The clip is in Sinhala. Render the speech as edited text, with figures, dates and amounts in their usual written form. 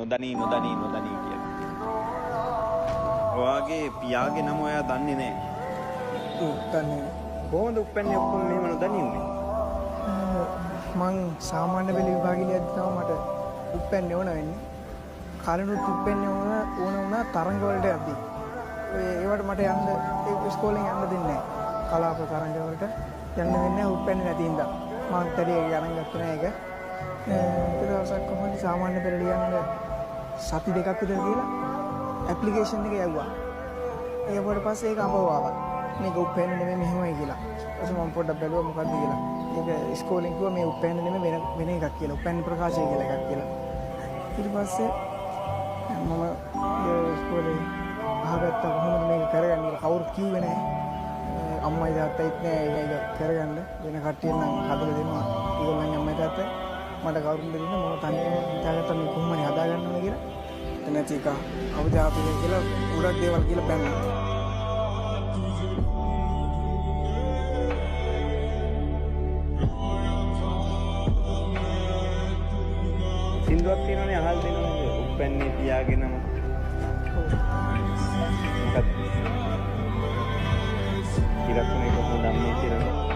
නොදනී කියලා. ඔයාගේ පියාගේ නම ඔයා දන්නේ නැහැ. දන්නේ කොහොමද උප්පැන්නේ ඔක්කොම මෙහෙම නොදනී උනේ? මං සාමාන්‍ය පෙළ විභාගිලියද්දි තමයි මට උප්පැන්නේ ඕන වෙන්නේ. කාලෙනුත් උප්පැන්නේ ඕන වුණා තරඟ වලට යද්දි. ඒවට මට යන්න ඒ ඉස්කෝලෙන් යන්න දෙන්නේ නැහැ. කලාප තරඟ වලට යන්න දෙන්නේ නැහැ උප්පැන්නේ නැති හින්දා. මං තරේ ගණන් ගත්තේ නැහැ ඒක. ඒ දවසක් කොහොමද සාමාන්‍ය පෙළ ලියන්න සති දෙකක් විතර කියලා ඇප්ලිකේෂන් එක යවුවා. ඒකට පස්සේ ඒක අපව ආවා. මේක උප්පැන්නේ නෙමෙයි මෙහෙමයි කියලා. ඊට පස්සේ මම පොඩ්ඩක් බැලුවා මොකද්ද කියලා. ඒක ඉස්කෝලෙන් කිව්වා මේ උප්පැන්නේ නෙමෙයි වෙන එකක් කියලා. උප්පැන්නේ ප්‍රකාශය කියලා එකක් කියලා. ඊට පස්සේ මම ඉස්කෝලේ අහගත්තා කොහොමද මේක කරගන්නේ කියලා. කවුරුත් කිව්වේ නැහැ. අම්මයි තාත්තයිත් නෑ මේක කරගන්න. වෙන කට්ටිය නම් හදලා දෙනවා. ඒගොල්ලන් අම්මයි තාත්තයි මට කවුරුන්ද දෙන්නේ මම තනියම හිතාගත්තා මේ කොහොමද හදාගන්නවද කියලා. නැති එක අවදාපිය කියලා උඩක් දේවල් කියලා බැන්නා. සින්දුවක් තියෙනවනේ අහල් දෙනවනේ උප්පැන්නේ පියාගේ නම. මොකක්ද? ඉරක්කනේ කොහොමද ධම්මේ කියලා.